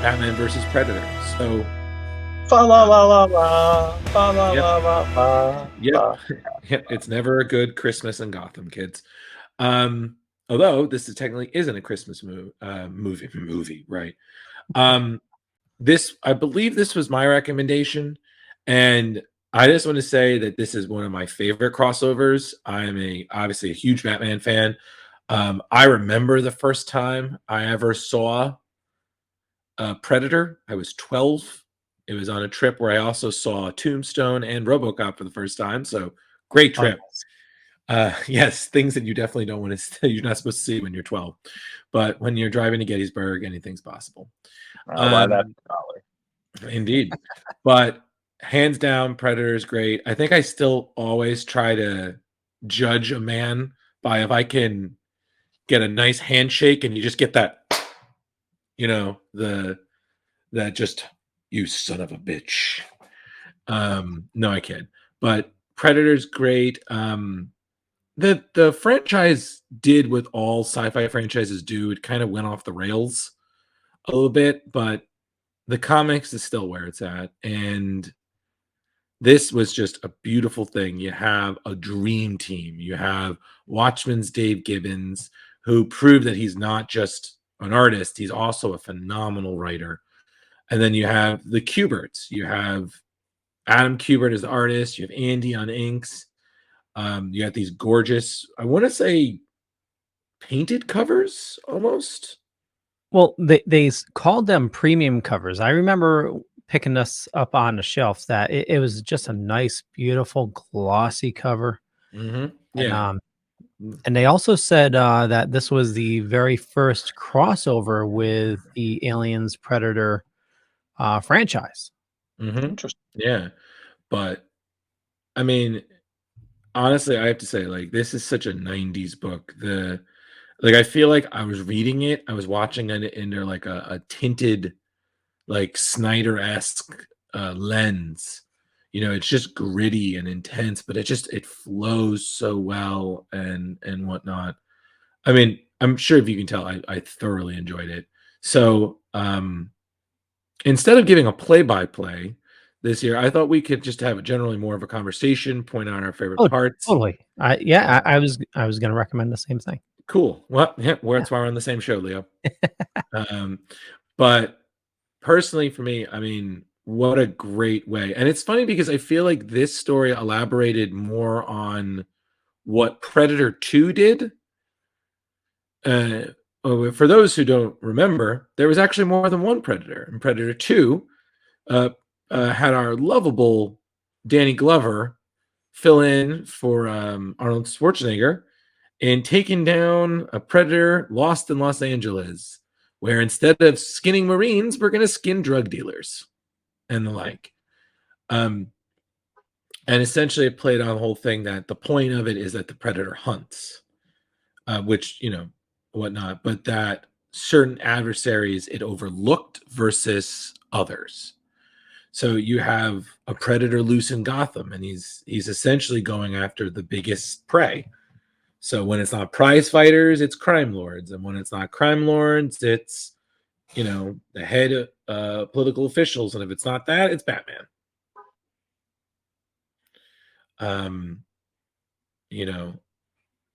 Batman versus Predator. So, Fa la um, la la la, fa la yep, la la la, yep, la. yep. It's never a good Christmas in Gotham, kids. Um, Although this is technically isn't a Christmas movie, right? Um, this I believe this was my recommendation, and I just want to say that this is one of my favorite crossovers. I'm obviously a huge Batman fan. I remember the first time I ever saw Predator. I was 12. It was on a trip where I also saw Tombstone and RoboCop for the first time. So great Oh, trip. Yes, things that you definitely don't want to. You're not supposed to see when you're 12, but when you're driving to Gettysburg, anything's possible. I'll buy that Um, dollar. Indeed, but hands down, Predator is great. I think I still always try to judge a man by if I can get a nice handshake and you just get that, the that just you son of a bitch. No, I kid. But Predator's great. The franchise did what all sci-fi franchises do. It kind of went off the rails a little bit, but the comics is still where it's at. And this was just a beautiful thing. You have a dream team. You have Watchmen's Dave Gibbons, who proved that he's not just an artist, he's also a phenomenal writer. And then you have the Kuberts. You have Adam Kubert as the artist. You have Andy on inks. You got these gorgeous, I want to say, painted covers almost. Well, they called them premium covers. I remember picking this up on the shelf that it was just a nice, beautiful, glossy cover. Mm-hmm. And Yeah. and they also said that this was the very first crossover with the Aliens Predator franchise. Mm-hmm. Interesting. Yeah. But I mean, honestly, I have to say, like, this is such a 90s book. I feel like I was reading it, I was watching it under like a tinted, like Snyder-esque lens. It's just gritty and intense, but it flows so well and whatnot. I mean, I'm sure if you can tell, I thoroughly enjoyed it. So instead of giving a play-by-play this year, I thought we could just have generally more of a conversation, point out our favorite Oh, parts. totally. I was going to recommend the same thing. Cool. Well, yeah, that's why we're on the same show, Leo. But personally, for me, I mean, what a great way. And it's funny because I feel like this story elaborated more on what Predator 2 did. For those who don't remember, there was actually more than one Predator. And Predator 2 had our lovable Danny Glover fill in for Arnold Schwarzenegger and taking down a predator lost in Los Angeles, where instead of skinning Marines, we're going to skin drug dealers and the like. And essentially, it played on the whole thing that the point of it is that the predator hunts, which, whatnot, but that certain adversaries it overlooked versus others. So you have a predator loose in Gotham, and he's essentially going after the biggest prey. So when it's not prize fighters, it's crime lords, and when it's not crime lords, it's the head political officials, and if it's not that, it's Batman. You know,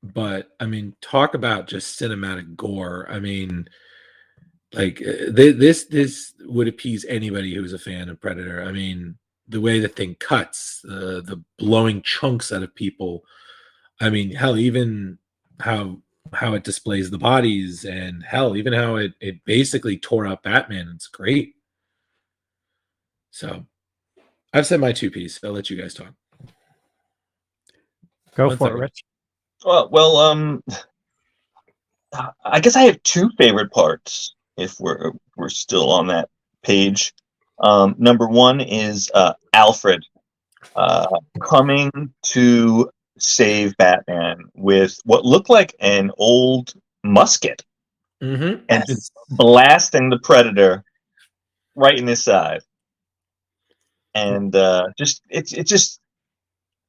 but I mean, talk about just cinematic gore. I mean, like this would appease anybody who's a fan of Predator. I mean, the way the thing cuts, the blowing chunks out of people. I mean, hell, even how it displays the bodies, and hell, even how it basically tore up Batman. It's great. So I've said my two piece. I'll let you guys talk. Go One for second. it, Rich. Well, I guess I have two favorite parts if we're still on that page. Number one is Alfred coming to save Batman with what looked like an old musket Mm-hmm. and just blasting the Predator right in his side. And it's just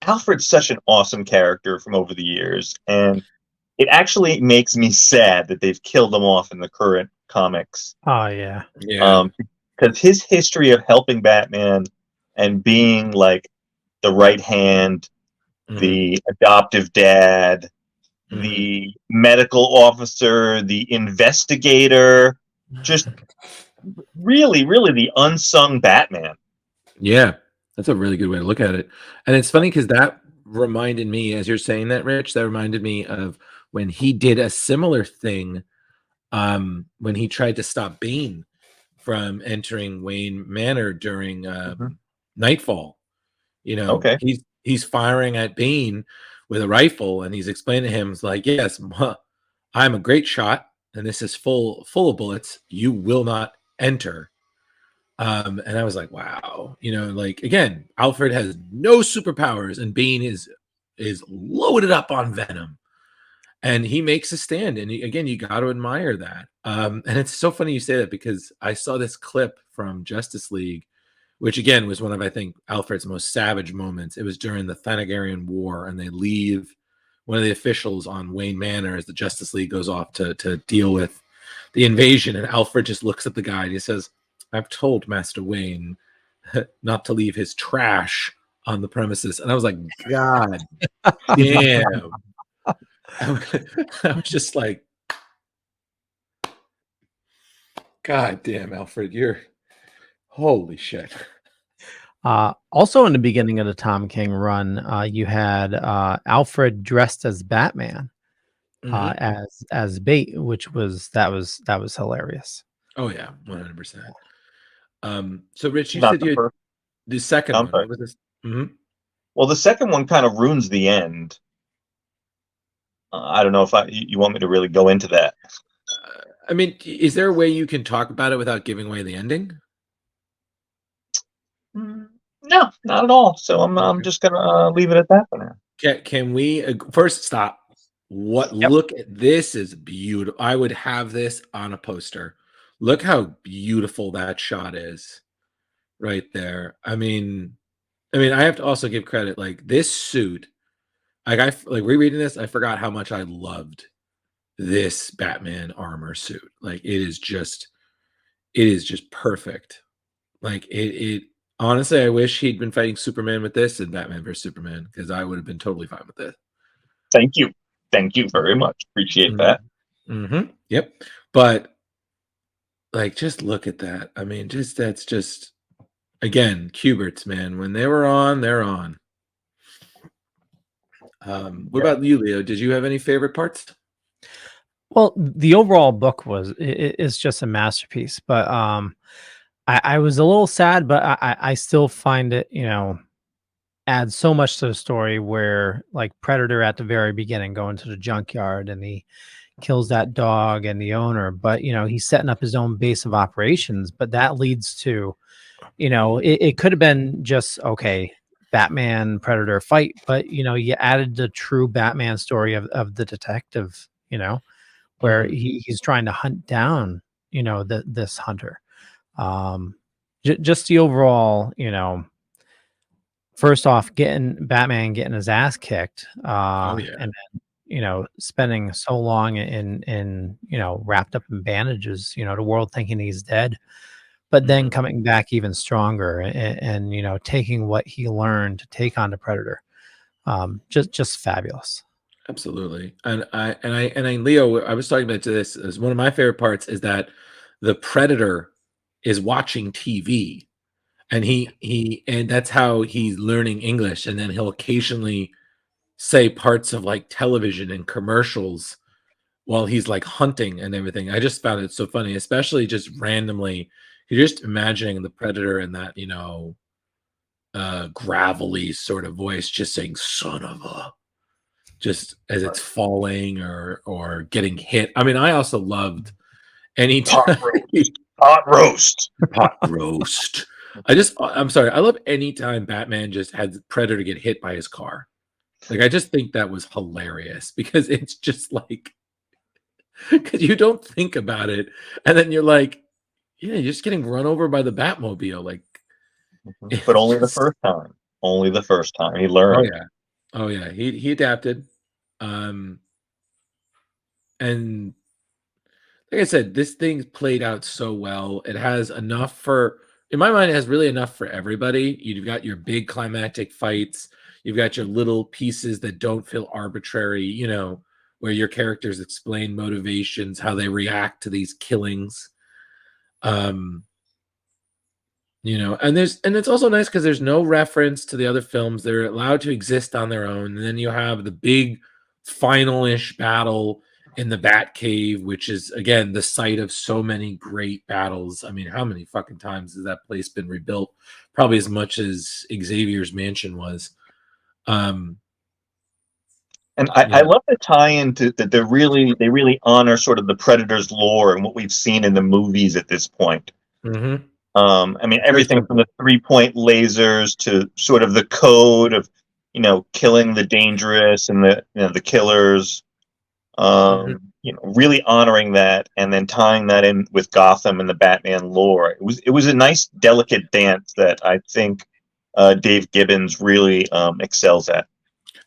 Alfred's such an awesome character from over the years, and it actually makes me sad that they've killed him off in the current comics. Oh yeah. Yeah. Because his history of helping Batman and being like the right hand, Mhm. the adoptive dad, Mhm. the medical officer, the investigator, just really, really the unsung Batman. Yeah, that's a really good way to look at it. And it's funny because that reminded me, as you're saying that, Rich, that reminded me of when he did a similar thing, when he tried to stop Bane from entering Wayne Manor during Nightfall. You know, Okay. he's firing at Bane with a rifle, and he's explaining to him, it's like, yes, I'm a great shot, and this is full of bullets. You will not enter. And I was like, wow, you know, like again, Alfred has no superpowers, and Bane is loaded up on venom, and he makes a stand. And again, you got to admire that. And it's so funny you say that because I saw this clip from Justice League, which again was one of, I think, Alfred's most savage moments. It was during the Thanagarian War, and they leave one of the officials on Wayne Manor as the Justice League goes off to deal with the invasion, and Alfred just looks at the guy and he says, I've told Master Wayne not to leave his trash on the premises. And I was like, God damn. I was just like, God damn, Alfred, you're holy shit. Also, in the beginning of the Tom King run, you had Alfred dressed as Batman as bait, which was that was hilarious. Oh yeah, 100%. So Rich, you Not said the you had first. the second I'm one. sorry. What was this? Mhm. Well, the second one kind of ruins the end. I don't know if you want me to really go into that. I mean, is there a way you can talk about it without giving away the ending? No, not at all. So I'm just gonna leave it at that for now. Can we first stop? Yep. Look at this is beautiful. I would have this on a poster. Look how beautiful that shot is right there. I mean, I have to also give credit. Like this suit, like rereading this, I forgot how much I loved this Batman armor suit. Like it is just perfect. Like it honestly, I wish he'd been fighting Superman with this and Batman versus Superman because I would have been totally fine with this. Thank you. Thank you very much. Appreciate that. Yep. But like, just look at that. I mean, that's just again, Kuberts, man. When they were on, they're on. What about you, Leo? Did you have any favorite parts? Well, the overall book is just a masterpiece, but I was a little sad, but I still find it, adds so much to the story where like Predator at the very beginning going to the junkyard and he kills that dog and the owner, but he's setting up his own base of operations, but that leads to, it could have been just okay, Batman Predator fight, but you added the true Batman story of the detective, where he's trying to hunt down, this hunter. Just the overall, first off, Batman getting his ass kicked, Oh yeah. and then spending so long in wrapped up in bandages, the world thinking he's dead, but then coming back even stronger and taking what he learned to take on the Predator. Just fabulous. Absolutely. And I Leo, I was talking about this as one of my favorite parts is that the Predator is watching TV and and that's how he's learning English, and then he'll occasionally say parts of like television and commercials while he's like hunting and everything. I just found it so funny, especially just randomly. You're just imagining the Predator in that, gravelly sort of voice, just saying "son of a," just as it's falling or getting hit. I mean, I also loved any Hot time roast. Hot roast. pot roast. I'm sorry. I love any time Batman just had Predator get hit by his car. Like, I just think that was hilarious because it's just like, because you don't think about it. And then you're like, yeah, you're just getting run over by the Batmobile. Like, But it's only the just, first time. Only the first time. He oh, learned. yeah. Oh, yeah. He adapted. And like I said, this thing played out so well. It has enough for, in my mind, it has really enough for everybody. You've got your big climactic fights. You've got your little pieces that don't feel arbitrary, where your characters explain motivations, how they react to these killings. And it's also nice because there's no reference to the other films. They're allowed to exist on their own. And then you have the big final-ish battle in the Batcave, which is, again, the site of so many great battles. I mean, how many fucking times has that place been rebuilt? Probably as much as Xavier's mansion was. And I love the tie-in to that. They really honor sort of the Predator's lore and what we've seen in the movies at this point. Mm-hmm. I mean, everything from the 3-point lasers to sort of the code of, killing the dangerous and the killers. Really honoring that and then tying that in with Gotham and the Batman lore. It was a nice, delicate dance that I think Dave Gibbons really excels at.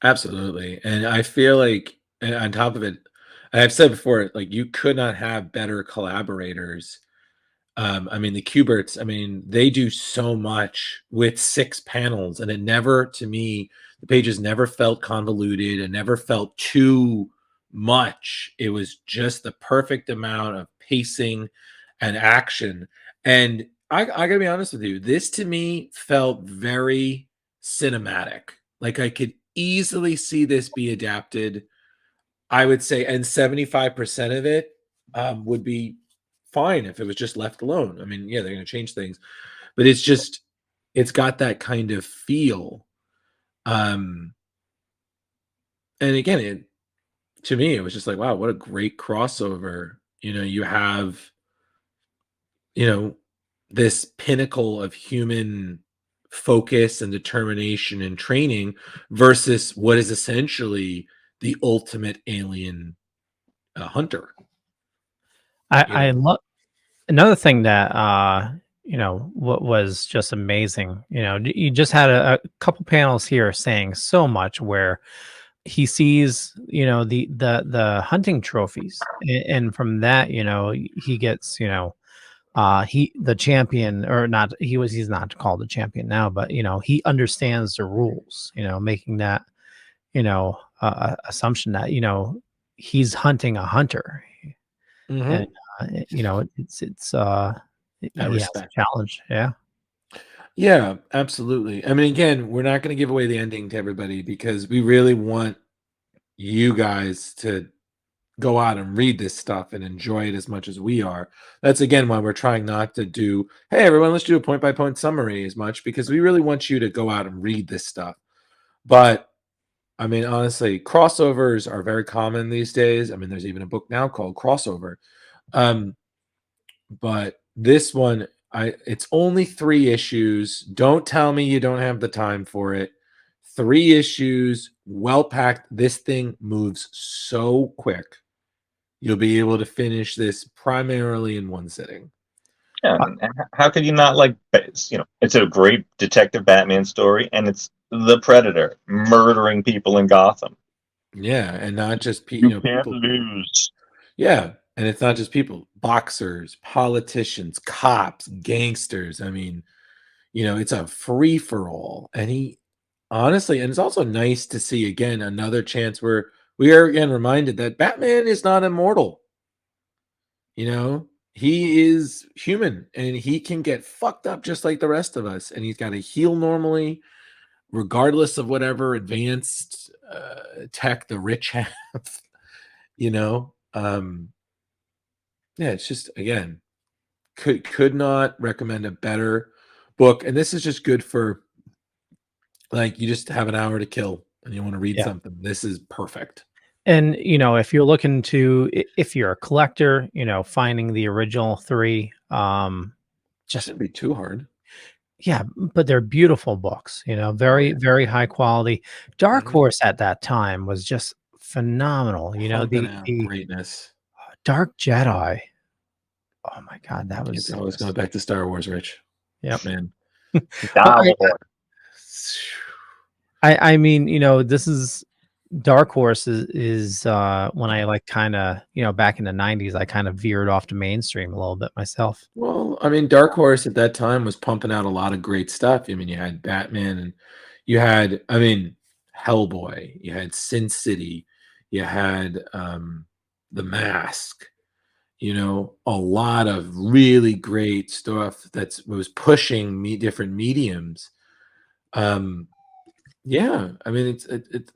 Absolutely. And I feel like, on top of it, I've said before, like, you could not have better collaborators. I mean, the Kuberts, they do so much with 6 panels, and it never, to me, the pages never felt convoluted and never felt too much. It was just the perfect amount of pacing and action. And I gotta be honest with you, this to me felt very cinematic. Like, I could easily see this be adapted. I would say, and 75% of it would be fine if it was just left alone. I mean, yeah, they're going to change things, but it's got that kind of feel. And again, to me, it was just like, wow, what a great crossover. You have, this pinnacle of human focus and determination and training versus what is essentially the ultimate alien hunter. I love another thing that what was just amazing. You just had a couple panels here saying so much where he sees the hunting trophies, and from that he gets the champion, or not, he's not called a champion now, but he understands the rules, making that assumption that he's hunting a hunter. Mm-hmm. And it's he has a challenge. Yeah, absolutely. I mean, again, we're not going to give away the ending to everybody because we really want you guys to go out and read this stuff and enjoy it as much as we are. That's, again, why we're trying not to do, hey, everyone, let's do a point by point summary as much, because we really want you to go out and read this stuff. But I mean, honestly, crossovers are very common these days. I mean, there's even a book now called Crossover. But this one, it's only 3 issues. Don't tell me you don't have the time for it. 3 issues, well packed. This thing moves so quick. You'll be able to finish this primarily in one sitting. Yeah, and how could you not like? It's a great detective Batman story, and it's the Predator murdering people in Gotham. Yeah, and not just you can't people lose. Yeah, and it's not just people, boxers, politicians, cops, gangsters. I mean, it's a free for all. And honestly, and it's also nice to see, again, another chance where we are again reminded that Batman is not immortal. He is human and he can get fucked up just like the rest of us. And he's got to heal normally, regardless of whatever advanced tech the rich have. Yeah, it's just, again, could not recommend a better book. And this is just good for, like, you just have an hour to kill and you want to read something. This is perfect. And if you're looking to, if you're a collector, finding the original 3 just shouldn't be too hard. Yeah, but they're beautiful books, very, very high quality. Darkhorse at that time was just phenomenal. The greatness. Dark Jedi. Oh my God, that was. It's always going back to Star Wars, Rich. Yep, man. I mean, this is Darkhorse is when I like kind of, back in the 90s, I kind of veered off to mainstream a little bit myself. Well, I mean, Dark Horse at that time was pumping out a lot of great stuff. I mean, you had Batman, and you had, I mean, Hellboy, you had Sin City, you had The Mask, a lot of really great stuff that was pushing different mediums. Yeah, I mean,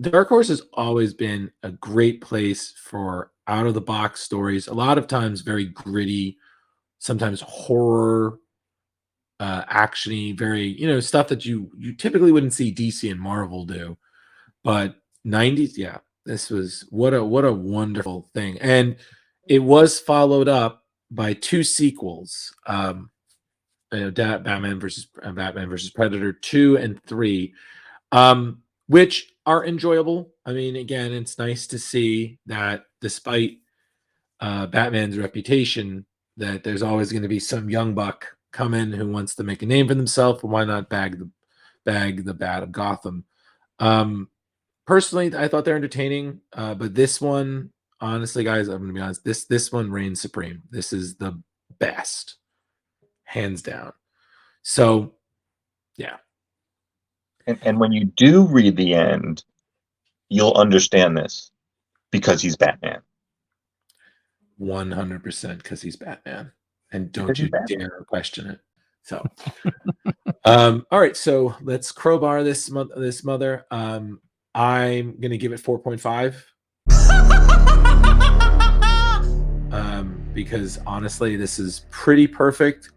Dark Horse has always been a great place for out of the box stories. A lot of times, very gritty, sometimes horror, actiony, very stuff that you typically wouldn't see DC and Marvel do. But 90s, yeah, this was what a wonderful thing, and it was followed up by 2 sequels. Batman versus Predator 2 and 3. Which are enjoyable. I mean, again, it's nice to see that despite Batman's reputation, that there's always going to be some young buck come in who wants to make a name for themselves. But why not bag the bat of Gotham? Personally, I thought they're entertaining, but this one, honestly, guys, I'm going to be honest. This one reigns supreme. This is the best, hands down. So, yeah. And when you do read the end, you'll understand this because he's Batman. 100% because he's Batman, and don't you dare question it. So, all right, so let's crowbar this mother. I'm gonna give it 4.5. Because honestly, this is pretty perfect.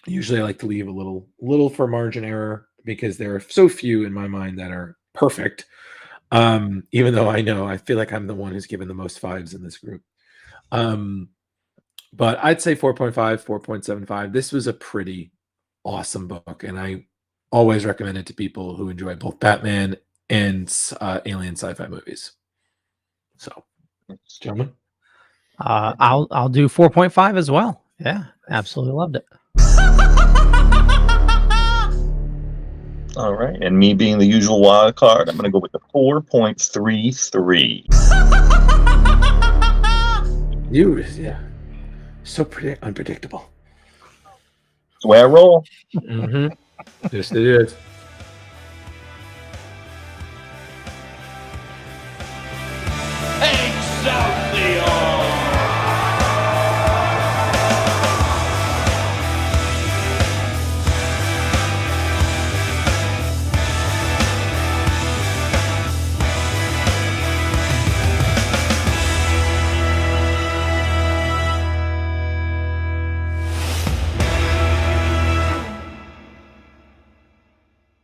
Usually I like to leave a little for margin error because there are so few in my mind that are perfect. Even though I feel like I'm the one who's given the most 5s in this group. But I'd say 4.5, 4.75. This was a pretty awesome book, and I always recommend it to people who enjoy both Batman and alien sci-fi movies. So, gentlemen, I'll do 4.5 as well. Yeah, absolutely loved it. All right, and me being the usual wild card, I'm going to go with the 4.33. Yeah, so pretty unpredictable. That's the way I roll. Mm-hmm. Yes, it is. Excelsior!